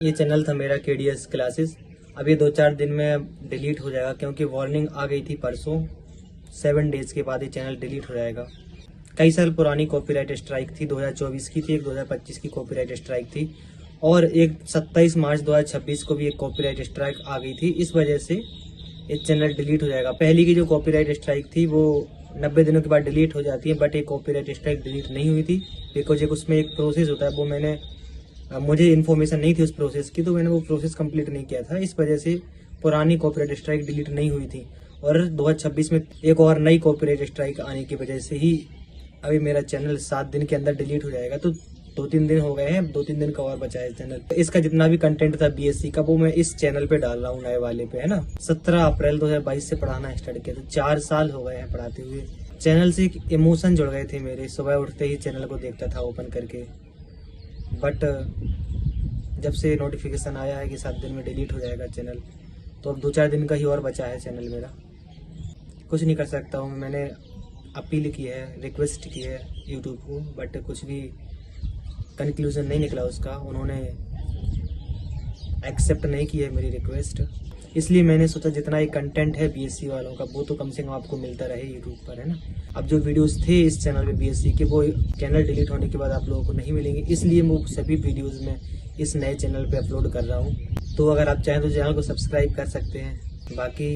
ये चैनल था मेरा KDS क्लासेस। अब ये 2-4 दिन में डिलीट हो जाएगा क्योंकि वार्निंग आ गई थी परसों। 7 डेज के बाद ये चैनल डिलीट हो जाएगा। कई साल पुरानी कॉपीराइट स्ट्राइक थी, 2024 की थी, एक 2025 की कॉपीराइट स्ट्राइक थी और एक 27 मार्च 2026 को भी एक कॉपीराइट स्ट्राइक आ गई थी। इस वजह से ये चैनल डिलीट हो जाएगा। पहली की जो कॉपीराइट स्ट्राइक थी वो 90 दिनों के बाद डिलीट हो जाती है, बट एक कॉपीराइट स्ट्राइक डिलीट नहीं हुई थी बिकॉज एक उसमें एक प्रोसेस होता है, वो मैंने मुझे इन्फॉर्मेशन नहीं थी उस प्रोसेस की, तो मैंने वो प्रोसेस कंप्लीट नहीं किया था। इस वजह से पुरानी कॉपीराइट स्ट्राइक डिलीट नहीं हुई थी और 2026 में एक और नई कॉपीराइट स्ट्राइक आने की वजह से ही अभी मेरा चैनल 7 दिन के अंदर डिलीट हो जाएगा। तो 2-3 दिन हो गए हैं, 2-3 दिन का और बचा है चैनल। इसका जितना भी कंटेंट था BSc का वो मैं इस चैनल पे डाल रहा हूँ, नए वाले पे, है ना। 17 अप्रैल 2022 से पढ़ाना स्टार्ट किया, तो 4 साल हो गए हैं पढ़ाते हुए। चैनल से एक इमोशन जुड़ गए थे मेरे। सुबह उठते ही चैनल को देखता था ओपन करके, बट जब से नोटिफिकेशन आया है कि 7 दिन में डिलीट हो जाएगा चैनल, तो अब 2-4 दिन का ही और बचा है चैनल मेरा। कुछ नहीं कर सकता हूँ। मैंने अपील की है, रिक्वेस्ट की है यूट्यूब को, बट कुछ भी कंक्लूजन नहीं निकला उसका। उन्होंने एक्सेप्ट नहीं की है मेरी रिक्वेस्ट। इसलिए मैंने सोचा जितना ये कंटेंट है BSc वालों का वो तो कम से कम आपको मिलता रहे यूट्यूब पर, है ना। अब जो वीडियोस थे इस चैनल पे BSc के, वो चैनल डिलीट होने के बाद आप लोगों को नहीं मिलेंगे, इसलिए मैं सभी वीडियोस में इस नए चैनल पे अपलोड कर रहा हूँ। तो अगर आप चाहें तो चैनल को सब्सक्राइब कर सकते हैं। बाकी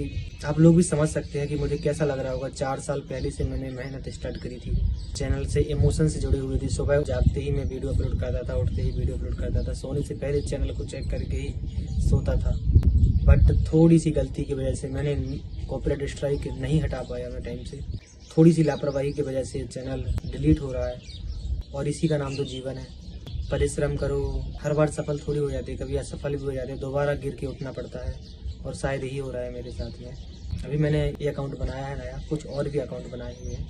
आप लोग भी समझ सकते हैं कि मुझे कैसा लग रहा होगा। 4 साल पहले से मैंने मेहनत स्टार्ट करी थी, चैनल से इमोशन से जुड़ी हुई थी। सुबह जागते ही मैं वीडियो अपलोड करता था, उठते ही वीडियो अपलोड करता था, सोने से पहले चैनल को चेक करके ही सोता था। बट थोड़ी सी गलती की वजह से मैंने कॉपीराइट स्ट्राइक नहीं हटा पाया मैं टाइम से। थोड़ी सी लापरवाही की वजह से चैनल डिलीट हो रहा है और इसी का नाम तो जीवन है। परिश्रम करो, हर बार सफल थोड़ी हो जाती है, कभी असफल भी हो जाते हैं, दोबारा गिर के उठना पड़ता है और शायद यही हो रहा है मेरे साथ में। अभी मैंने ये अकाउंट बनाया है नया, कुछ और भी अकाउंट बनाए हुए हैं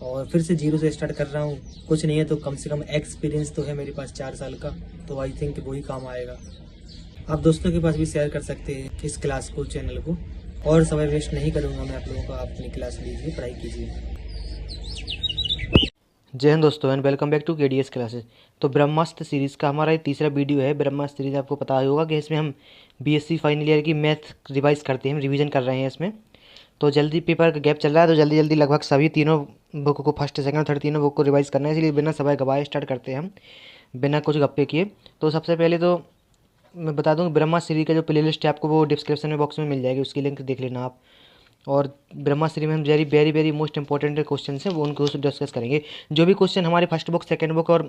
और फिर से जीरो से स्टार्ट कर रहा हूँ। कुछ नहीं है तो कम से कम एक्सपीरियंस तो है मेरे पास 4 साल का, तो आई थिंक वही काम आएगा। आप दोस्तों के पास भी शेयर कर सकते हैं इस क्लास को, चैनल को। और समय वेस्ट नहीं करूँगा मैं आप लोगों को। आप अपनी क्लास लीजिए, पढ़ाई कीजिए। जय हिंद दोस्तों and welcome back to KDS classes. तो ब्रह्मास्त्र सीरीज़ का हमारा ये तीसरा वीडियो है। ब्रह्मास्त्र सीरीज़ आपको पता ही होगा कि इसमें हम BSc फाइनल ईयर की मैथ रिवाइज करते हैं, हम रिवीजन कर रहे हैं इसमें। तो जल्दी पेपर का गैप चल रहा है, तो जल्दी जल्दी लगभग सभी तीनों बुक को, फर्स्ट सेकंड थर्ड तीनों बुक को रिवाइज करना है, इसलिए बिना समय गवाए स्टार्ट करते हैं हम, बिना कुछ गप्पे किए। तो सबसे पहले तो मैं बता दूँ ब्रह्मास्त्र सीरीज का जो प्ले लिस्ट है आपको वो डिस्क्रिप्शन में बॉक्स में मिल जाएगी, उसकी लिंक देख लेना आप। और ब्रह्मास्त्र में हम very very very most important question हैं वो उनको डिस्कस करेंगे। जो भी क्वेश्चन हमारे फर्स्ट बुक, सेकंड बुक और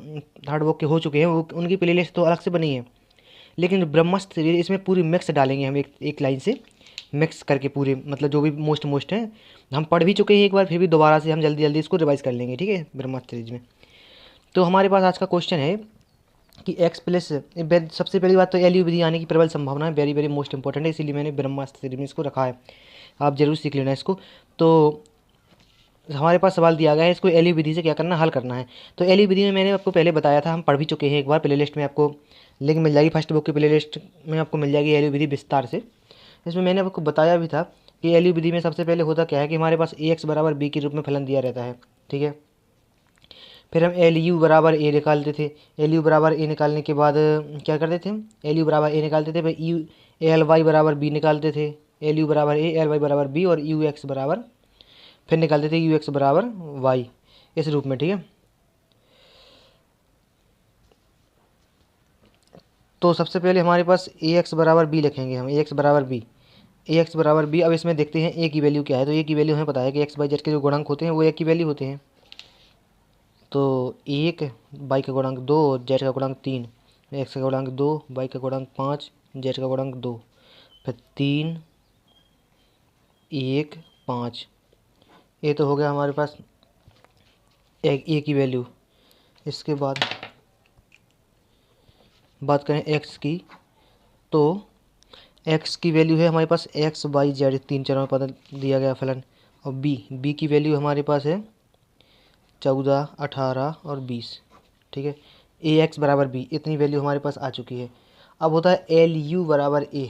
थर्ड बुक के हो चुके हैं वो उनकी प्लेलिस्ट तो अलग से बनी है, लेकिन ब्रह्मास्त्र इसमें पूरी मिक्स डालेंगे हम, एक लाइन से मिक्स करके पूरे, मतलब जो भी मोस्ट हैं हम पढ़ भी चुके हैं एक बार, फिर भी दोबारा से हम जल्दी जल्दी इसको रिवाइज कर लेंगे, ठीक है, ब्रह्मास्त्र सीरीज में। तो हमारे पास आज का क्वेश्चन है कि x प्लस, सबसे पहली बात तो LU विधि आने की प्रबल संभावना है, वेरी वेरी मोस्ट इंपॉर्टेंट है, इसीलिए मैंने ब्रह्मास्त्र सीरीज में इसको रखा है, आप जरूर सीख लेना इसको। तो हमारे पास सवाल दिया गया है, इसको LU विधि से क्या करना, हल करना है। तो LU विधि में मैंने आपको पहले बताया था, हम पढ़ भी चुके हैं एक बार, प्लेलिस्ट में आपको लिंक मिल जाएगी, फर्स्ट बुक की प्लेलिस्ट में आपको मिल जाएगी LU विधि विस्तार से। इसमें मैंने आपको बताया भी था कि LU विधि में सबसे पहले होता क्या है कि हमारे पास AX बराबर B के रूप में फलन दिया रहता है, ठीक है। फिर हम LU बराबर A निकालते थे। LU बराबर A निकालने के बाद क्या करते थे हम, LU बराबर A निकालते थे, फिर LY बराबर B निकालते थे, LU बराबर A, LY बराबर B और UX बराबर फिर निकालते थे UX बराबर Y, इस रूप में, ठीक है। तो सबसे पहले हमारे पास AX बराबर B लिखेंगे हम, AX बराबर B, AX बराबर B। अब इसमें देखते हैं A की वैल्यू क्या है। तो A की वैल्यू हमें पता है कि x y z के जो गुणांक होते हैं वो A की वैल्यू होते हैं। तो 1 y का गुणांक 2 और z का गुणांक 3, x का गुणांक 2, y का गुणांक 5, z का गुणांक 2, फिर 3 1 5। ये तो हो गया हमारे पास ए की वैल्यू। इसके बाद बात करें x की, तो x की वैल्यू है हमारे पास x y z, तीन चरों में पता दिया गया फलन। और b की वैल्यू हमारे पास है 14, 18 और 20, ठीक है। AX बराबर B, इतनी वैल्यू हमारे पास आ चुकी है। अब होता है LU बराबर A,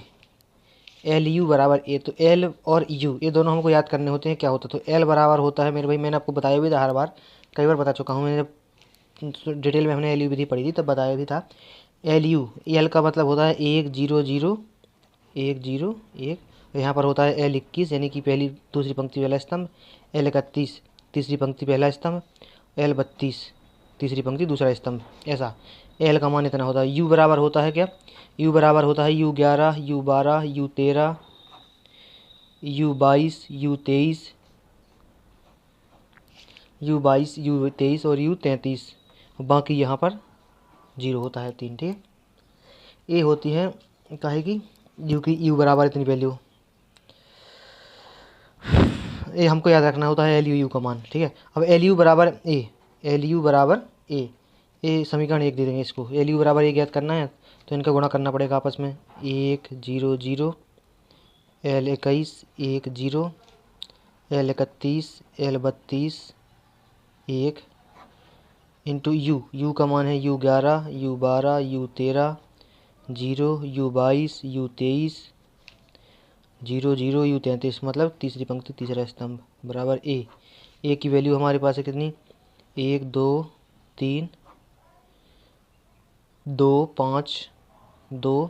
LU बराबर A। तो L और U ये दोनों हमको याद करने होते हैं, क्या होता है। तो L बराबर होता है मेरे भाई, मैंने आपको बताया भी था, हर बार कई बार बता चुका हूँ, मैंने जब डिटेल में हमने LU विधि पढ़ी थी तब बताया भी था एल यू, एल का मतलब होता है 1 0 0 1 0 1। यहाँ पर होता है एल 21 यानी कि पहली दूसरी पंक्ति पहला स्तंभ, एल 31 तीसरी पंक्ति पहला स्तंभ, एल 32 तीसरी पंक्ति दूसरा स्तंभ। ऐसा एल का मान इतना होता है। यू बराबर होता है क्या, यू बराबर होता है you 11 you 12 you 13 you 22 you 23 you 22 you 23 और यू 33। बाकी यहाँ पर 0 होता है 3। ठीक है, ए होती है काहे की यू की यू बराबर इतनी वैल्यू, ए हमको याद रखना होता है एल यू का मान। ठीक है, अब एल यू बराबर ए, एल यू बराबर ए समीकरण 1 दे देंगे इसको। एल यू बराबर ए ज्ञात करना है तो इनका गुणा करना पड़ेगा आपस में। 1 0 0 L 21 1 0 L 31 L 32 1 into you का मान है you 11 you 12 you 13 0 you 22 you 23 0 0 you 33 मतलब तीसरी पंक्ति तीसरा स्तंभ बराबर ए की वैल्यू हमारे पास है कितनी 1 2 3 2 5 2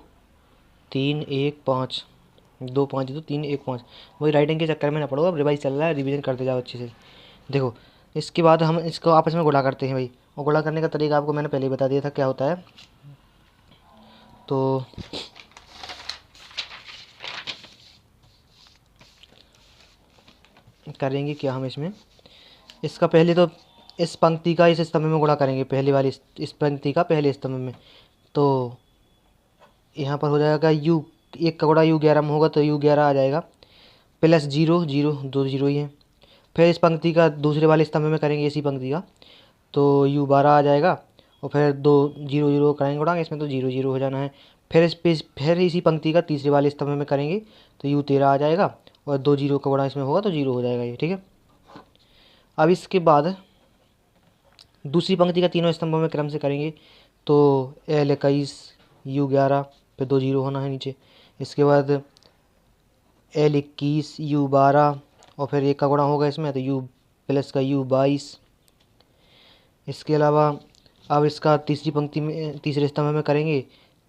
3 1 5 2 5 2 3 1 5। वही राइटिंग के चक्कर में ना पड़ो, अब रिवाइज चल रहा है, रिवीजन करते जाओ अच्छे से। देखो इसके बाद हम इसको आपस में गुणा करते हैं भाई, और गुणा करने का तरीका आपको मैंने पहले ही बता दिया था क्या होता है। तो करेंगे क्या हम इसमें, इसका पहले तो इस पंक्ति का इस स्तंभ में गुणा करेंगे, पहली वाली इस पंक्ति का पहले स्तंभ में। तो यहाँ पर हो जाएगा यू 1 का गुणा यू 11 में होगा तो यू 11 आ जाएगा प्लस 0 0 2 0 ही है। फिर इस पंक्ति का दूसरे वाले स्तंभ में करेंगे इसी पंक्ति का तो यू 12 आ जाएगा, और फिर 2 0 0 करेंगे गुणा, इसमें तो 0 0 हो जाना है। फिर इसी पंक्ति का तीसरे वाले स्तंभ में करेंगे तो यू 13 आ जाएगा, और 2 0 का गुणा इसमें होगा तो 0 हो जाएगा ये। ठीक है, अब इसके बाद दूसरी पंक्ति का तीनों स्तंभों में क्रम से करेंगे तो एल 21 यू 11 फिर 2 0 होना है नीचे। इसके बाद एल 21 यू 12 और फिर 1 का गुणा होगा इसमें तो यू प्लस का यू 22। इसके अलावा अब इसका तीसरी पंक्ति में तीसरे स्तंभ में करेंगे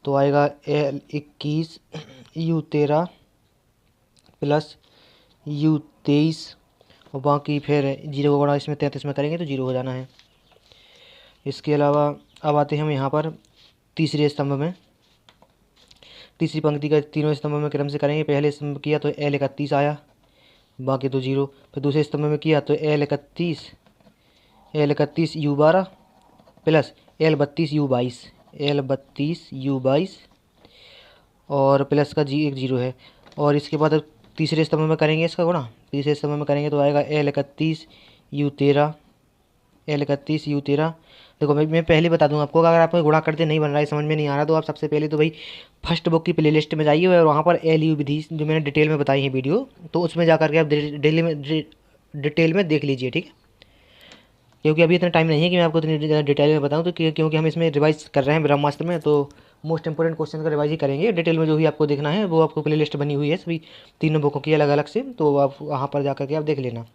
तो आएगा एल 21 यू 13 प्लस यू 23, और बाकी फिर 0 का गुणा इसमें 33 में करेंगे तो 0 हो जाना है। इसके अलावा अब आते हैं हम यहाँ पर तीसरे स्तंभ में, तीसरी पंक्ति का तीनों स्तंभ में क्रम से करेंगे। पहले स्तंभ किया तो एल 31 आया, बाकी तो 0। फिर दूसरे स्तंभ में किया तो L 31 you 12 plus L 32 you 22 L 32 you 22 और प्लस का एक 0 है। और इसके बाद तीसरे स्तंभ में करेंगे इसका गुणा, तीसरे स्तंभ में करेंगे तो आएगा एल 31 यू 13 एल 31 यू 13। देखो मैं पहले बता दूं आपको, अगर आपको गुणा करते नहीं बन रहा है, समझ में नहीं आ रहा, तो आप सबसे पहले तो भाई फर्स्ट बुक की प्लेलिस्ट में जाइए और वहाँ पर एल यू विधि जो मैंने डिटेल में बताई है वीडियो, तो उसमें जा करके आप डिटेल में देख लीजिए। ठीक है, क्योंकि अभी इतना टाइम नहीं है कि मैं आपको इतनी डिटेल में बताऊँ, तो क्योंकि हम इसमें रिवाइज कर रहे हैं ब्रह्मास्त्र में, तो मोस्ट इंपोर्टेंट क्वेश्चन का रिवाइज ही करेंगे। डिटेल में जो भी आपको देखना है वो आपको प्लेलिस्ट बनी हुई है सभी तीनों बुकों की अलग अलग से, तो आप वहाँ पर जा करके आप देख लेना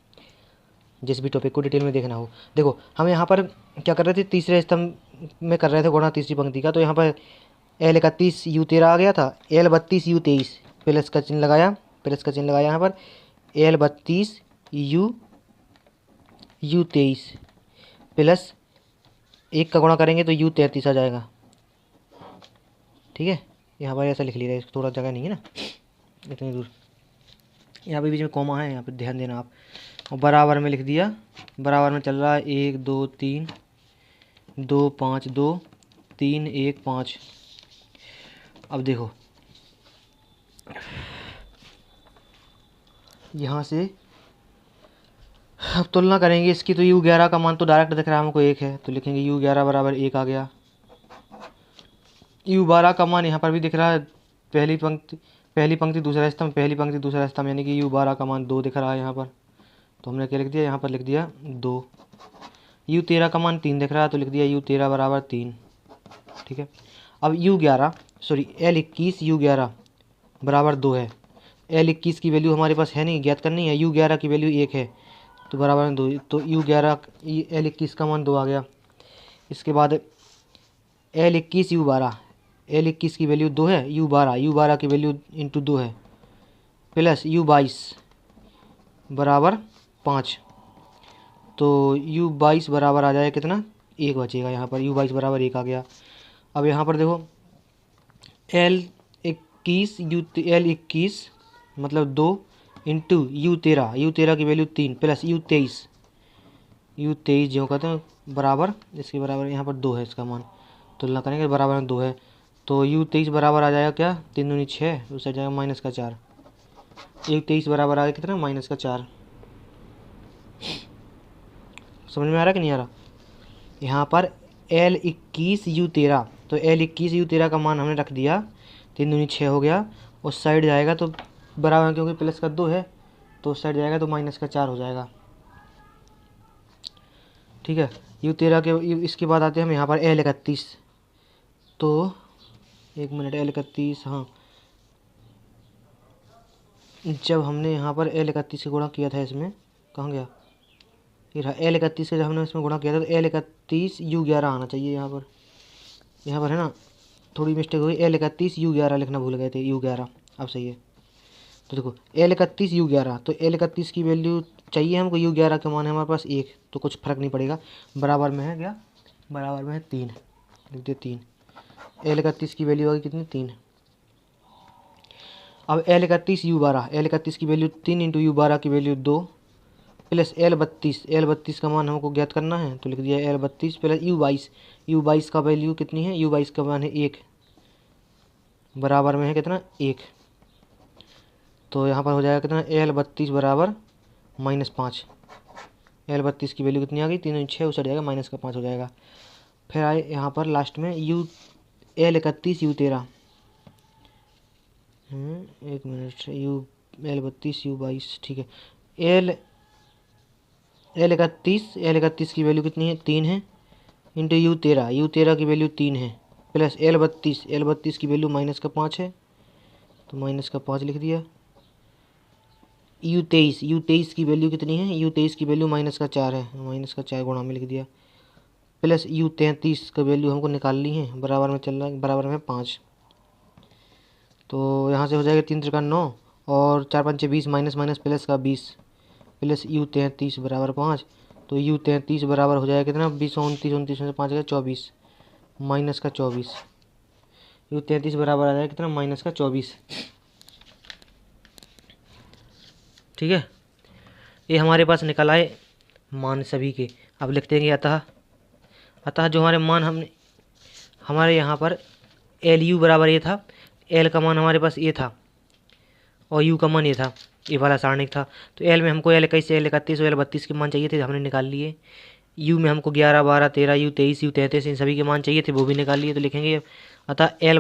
जिस भी टॉपिक को डिटेल में देखना हो। देखो हम यहाँ पर क्या कर रहे थे, तीसरे स्तंभ में कर रहे थे गुणा तीसरी पंक्ति का, तो यहाँ पर एल 31 यू 13 आ गया था, एल 32 यू 23 प्लस का चिन्ह लगाया, यहाँ पर एल 32 यू 23 प्लस 1 का गुणा करेंगे तो यू 33 आ जाएगा। ठीक है, यहाँ पर ऐसा लिख लिया, थोड़ा जगह नहीं है ना इतनी दूर, यहाँ पे बीच में कॉमा है, यहाँ पे ध्यान देना आप। और बराबर में लिख दिया, बराबर में चल रहा है 1 2 3 2 5 2 3 1 5। अब देखो यहाँ से अब तुलना करेंगे इसकी, तो यू 11 का मान तो डायरेक्ट दिख रहा है हमको 1 है, तो लिखेंगे यू 11 बराबर 1 आ गया। यू 12 का मान यहाँ पर भी दिख रहा है, पहली पंक्ति दूसरा स्तंभ, पहली पंक्ति दूसरा स्तंभ, यानी कि यू 12 का मान 2 दिख रहा है यहाँ पर, तो हमने क्या लिख दिया, यहाँ पर लिख दिया 2। यू 13 का मान 3 दिख रहा है, तो लिख दिया यू 13 बराबर 3। ठीक है, अब एल 21 यू 11 बराबर 2 है। एल 21 की वैल्यू हमारे पास है नहीं, ज्ञात करनी है। यू 11 की वैल्यू 1 है, तो बराबर 2, तो यू 11 एल 21 का मान 2 आ गया। इसके बाद एल 21 यू 12, L21 की वैल्यू 2 है, U12 की वैल्यू इंटू 2 है, प्लस U22 बराबर 5। तो U22 बराबर आ जाएगा कितना, 1 बचेगा यहाँ पर, U22 बराबर 1 आ गया। अब यहाँ पर देखो L21 मतलब 2 इंटू U13 की वैल्यू 3 प्लस U23 जो कहते हैं बराबर, इसके बराबर यहाँ पर 2 है, इसका मान तुलना करेंगे बराबर में 2 है। तो U23 बराबर आ जाएगा क्या, 3 दूनी 6, उस साइड जाएगा माइनस का 4। U23 बराबर आ गया कितना, माइनस का 4। समझ में आ रहा कि नहीं आ रहा। यहाँ पर L21 U13, तो L21 U13 का मान हमने रख दिया, 3 दूनी 6 हो गया। उस साइड जाएगा तो बराबर, क्योंकि प्लस का 2 है तो उस साइड जाएगा तो माइनस का 4 हो जाएगा। ठीक है, U13 के इसके बाद आते हैं हम यहाँ पर L31। तो 1 मिनट, L31, हाँ, जब हमने यहाँ पर L31 से गुणा किया था, इसमें कहाँ गया, ये रहा L31 से जब हमने इसमें गुणा किया था तो L31 U11 आना चाहिए यहाँ पर है ना, थोड़ी मिस्टेक हुई, L31 U11 लिखना भूल गए थे, U11 अब सही है। तो देखो L31 U11, तो L31 की वैल्यू चाहिए हमको, U11 का मान है हमारे पास 1, तो कुछ फर्क नहीं पड़ेगा, बराबर में है क्या, बराबर में है 3, लिख दिया 3। L31 की वैल्यू होगी कितनी, 3। अब L31 U12 की वैल्यू 3 इंटू U12 की वैल्यू 2 प्लस L32 का मान हमको ज्ञात करना है, तो लिख दिया L32 प्लस U22 का वैल्यू कितनी है, U22 का मान है 1, बराबर में है कितना, 1। तो यहाँ पर हो जाएगा कितना, L32 बराबर -5। L32 की वैल्यू कितनी आ गई, 3 6, उस जाएगा माइनस का 5 हो जाएगा। फिर आए यहाँ पर लास्ट में L31 U13, 1 minute, L32 U22, ठीक है। L31 की वैल्यू कितनी है, 3 है, इंटू U13 की वैल्यू 3 है, प्लस L32 की वैल्यू माइनस का 5 है, तो माइनस का 5 लिख दिया। U23 की वैल्यू कितनी है, U23 की वैल्यू माइनस का 4 है, माइनस का 4 गुणा में लिख दिया, प्लस U33 का वैल्यू हमको निकालनी है, बराबर में चल रहा है, बराबर में 5। तो यहाँ से हो जाएगा 3 त्रिका 9 और 4 पंचे 20, माइनस माइनस प्लस का 20, प्लस U33 बराबर 5। तो U33 बराबर हो जाएगा कितना, 20 29 में से 5 गया 24, माइनस का 24। U33 बराबर आ जाएगा कितना, माइनस का 24। ठीक है, ये हमारे पास निकल आए मान सभी के। अब लिखते हैं कि अतः जो हमारे मान हमारे यहाँ पर LU बराबर ये था, L का मान हमारे पास ये था और U का मान ये था, ये वाला सारणिक था। तो L में हमको L21 L31 और L32 के मान चाहिए थे, हमने निकाल लिए। U में हमको 11 12 13 U23 U33 इन सभी के मान चाहिए थे, वो भी निकाल लिए। तो लिखेंगे अतः L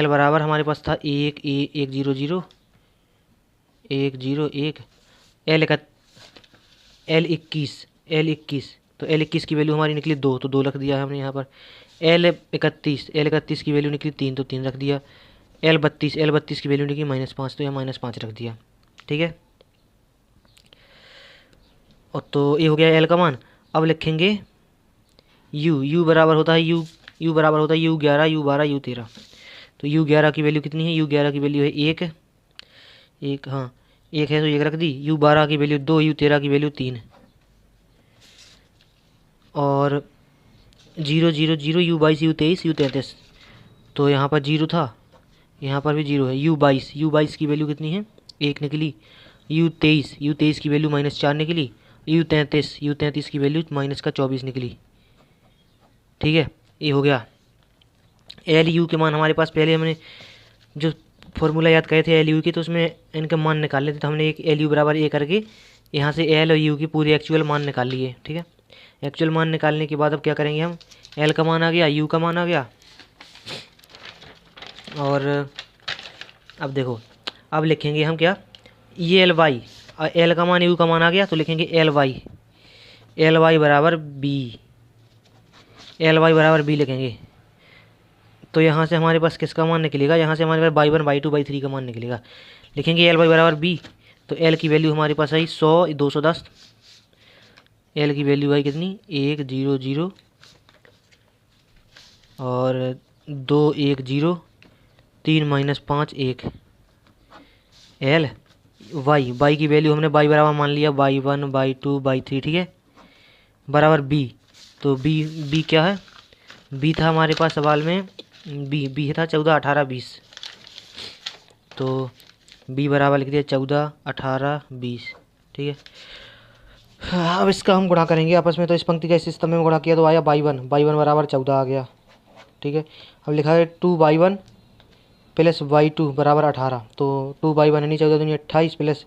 बराबर हमारे पास था 1 1 0 0 1 0 1 L21, तो L21 की वैल्यू हमारी निकली 2, तो 2 रख दिया हमने यहाँ पर। L31 की वैल्यू निकली 3, तो 3 रख दिया। L32 की वैल्यू निकली -5, तो यहाँ -5 रख दिया। ठीक है, और तो ये हो गया L का मान। अब लिखेंगे U बराबर होता है U बराबर होता है U11 U12 U13। तो U11 की वैल्यू कितनी है, U11 की वैल्यू है 1, हाँ 1 है, तो 1 रख दी। U12 की वैल्यू 2, U13 की वैल्यू 3 और 0 0 0 U22 U23 U33, तो यहाँ पर 0 था, यहाँ पर भी 0 है। U22 की वैल्यू कितनी है, 1 निकली। U23 की वैल्यू -4 निकली। U33 की वैल्यू -24 निकली। ठीक है, ये हो गया। LU के मान हमारे पास पहले हमने जो फॉर्मूला याद करे थे LU की, तो उसमें इनके मान निकाल लेते, तो हमने एक LU बराबर A करके यहाँ से L और U की पूरी एक्चुअल मान निकाल लिए। ठीक है, एक्चुअल मान निकालने के बाद अब क्या करेंगे हम, L का मान आ गया, U का मान आ गया, और अब देखो, अब लिखेंगे हम क्या, ये LY, L का मान U का मान आ गया, तो लिखेंगे LY बराबर B लिखेंगे। तो यहाँ से हमारे पास किसका मान निकलेगा, यहाँ से हमारे पास y1 y2 y3 का मान निकलेगा। लिखेंगे LY बराबर B, तो L की वैल्यू हमारे पास आई 100 210। L की वैल्यू आई कितनी, 1 0 0 और 2 1 0 3 -5 1 एल वाई की वैल्यू हमने बाई बराबर मान लिया y1 y2 y3, ठीक है, बराबर बी। तो बी क्या है, बी था हमारे पास सवाल में, बी था 14 18 20। तो बी बराबर लिख दिया 14 18 20, ठीक है। अब इसका हम गुणा करेंगे आपस में। तो इस पंक्ति का इस स्तंभ में गुणा किया तो आया y1 बराबर 14 आ गया, ठीक है। अब लिखा है 2y1 प्लस y2 बराबर 18। तो 2y1 यानी 14 दूनी 28 प्लस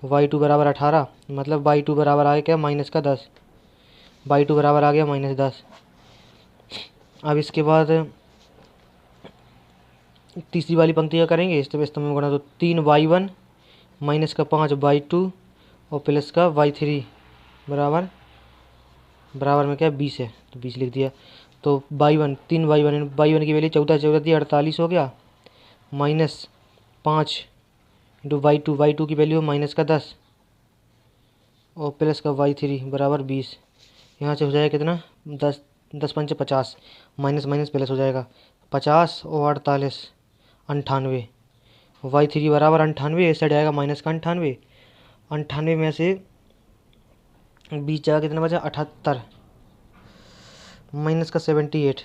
y2 बराबर 18, मतलब y2 बराबर आ गया क्या, -10। y2 बराबर आ गया -10। अब इसके बाद तीसरी वाली पंक्ति का करेंगे इस स्तंभ में गुणा। तो 3y1 -5 y2 और प्लस का y3 बराबर में क्या 20 है, तो 20 लिख दिया। तो y1 3y1 की वैल्यू 14 थी 48 हो गया, -5 इंटू y2 की वैल्यू -10 और प्लस का y3 बराबर 20। यहाँ से हो जाएगा कितना, 10 पंचे 50, माइनस माइनस प्लस हो जाएगा, 50 और 48 98, y3 बराबर 98, इस साइड आएगा माइनस का 98, 98 में से 20 जगह कितना बचा 78, माइनस का 78,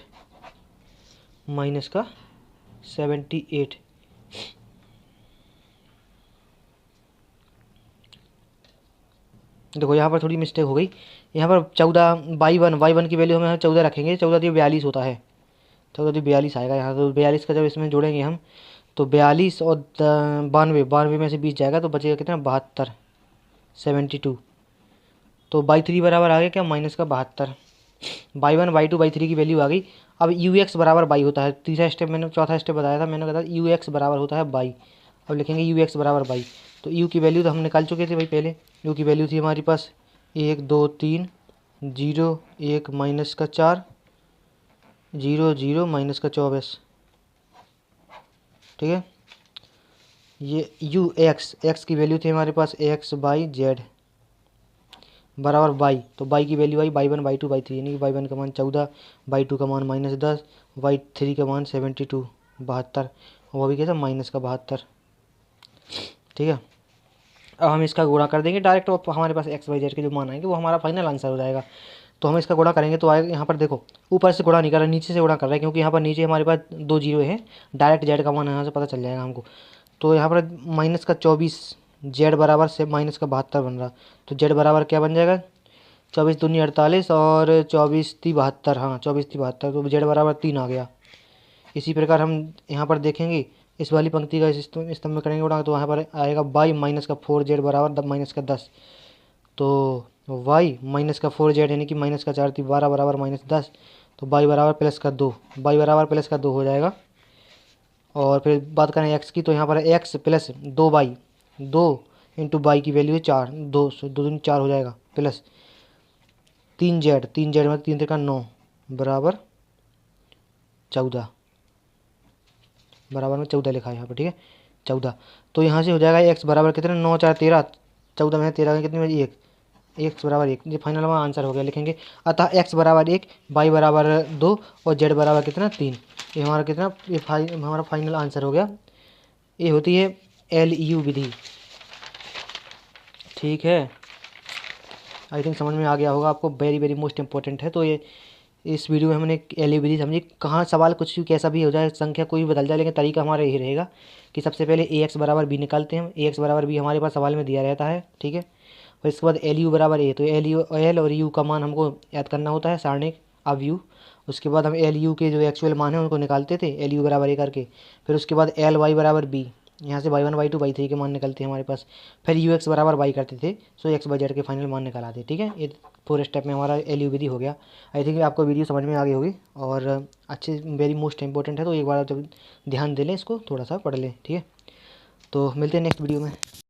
देखो यहाँ पर थोड़ी मिस्टेक हो गई। यहाँ पर 14 y1 की वैल्यू हमें 14 रखेंगे, 14 तो 42 होता है, 14 तो 42 आएगा यहाँ। तो 42 का जब इसमें जोड़ेंगे हम तो 42 और 92 में से 20 जाएगा तो बचेगा कितना 72 72। तो y3 बराबर आ गया क्या माइनस का 72। y1 y2 y3 की वैल्यू आ गई। अब ux बराबर y होता है, तीसरा स्टेप मैंने चौथा स्टेप बताया था, मैंने बताया ux बराबर होता है y। अब लिखेंगे ux बराबर y। तो u की वैल्यू तो हम निकाल चुके थे भाई पहले। u की वैल्यू थी हमारे पास 1 2 3 0 1 माइनस का 4 0 0 माइनस का 24, ठीक है। ये x की वैल्यू थी हमारे पास x बाई जेड बराबर y। तो y की वैल्यू आई y1 y2 y3, यानी कि y1 का मान 14, y2 का मान -10, y3 का मान 72 72, और वो भी कैसा माइनस का 72, ठीक है। अब हम इसका गुणा कर देंगे डायरेक्ट, तो हमारे पास x y z के जो मान आएंगे वो हमारा फाइनल आंसर हो जाएगा। तो हम इसका गुणा करेंगे तो आएगा, यहाँ पर देखो ऊपर से गुणा नहीं कर रहा, नीचे से गुणा कर रहा है, क्योंकि यहाँ पर नीचे हमारे पास 2 जीरो है, डायरेक्ट जेड का मान यहाँ से पता चल जाएगा हमको। तो यहाँ पर माइनस का 24 जेड बराबर से माइनस का 72 बन रहा। तो जेड बराबर क्या बन जाएगा 24 दूनी 48 और 24 ती 72, हाँ 24 ती 72, तो जेड बराबर 3 आ गया। इसी प्रकार हम यहाँ पर देखेंगे इस वाली पंक्ति का स्तंभ में करेंगे उड़ा, तो वहाँ पर आएगा y माइनस का 4 जेड बराबर माइनस का 10। तो y माइनस का 4 जेड यानी कि माइनस का 4 ती 12 बराबर -10। तो y बराबर प्लस का 2, y बराबर प्लस का 2 हो जाएगा। और फिर बात करें x की, तो यहाँ पर x plus 2y 2 into y की वैल्यू है 4, 2 दूनी 4 हो जाएगा, प्लस 3 जेड में 3 का 9 बराबर 14, बराबर में 14 लिखा है यहाँ पर, ठीक है 14। तो यहाँ से हो जाएगा x बराबर कितने 9 4 13, 14 में 13 कितनी बची 1, x बराबर 1, ये फाइनल हमारा आंसर हो गया। लिखेंगे अतः x बराबर 1 y बराबर 2 और z बराबर कितना 3, ये हमारा कितना हमारा फाइनल आंसर हो गया। ये होती है LU विधि, ठीक है। आई थिंक समझ में आ गया होगा आपको, वेरी वेरी मोस्ट इंपॉर्टेंट है। तो ये इस वीडियो में हमने LU विधि समझी, कहाँ सवाल कुछ भी कैसा भी हो जाए, संख्या कोई भी बदल जाए, लेकिन तरीका हमारा यही रहेगा कि सबसे पहले AX बराबर B निकालते हैं। AX बराबर B हमारे पास सवाल में दिया रहता है, ठीक है। और इसके बाद LU बराबर A, तो L और U का मान हमको याद करना होता है, सारणिक अवयव। उसके बाद हम LU के जो एक्चुअल मान है उनको निकालते थे, LU बराबर A करके। फिर उसके बाद LY बराबर B, यहाँ से y1 y2 y3 के मान निकलते हैं हमारे पास। फिर UX बराबर y करते थे, सो x y z के फाइनल मान निकाल आते, ठीक है। ये 4 स्टेप में हमारा LU विधि हो गया। आई थिंक आपको वीडियो समझ में आ गई होगी और अच्छे वेरी मोस्ट इंपॉर्टेंट है। तो एक बार जब ध्यान दे लें, इसको थोड़ा सा पढ़ लें, ठीक है। तो मिलते हैं नेक्स्ट वीडियो में।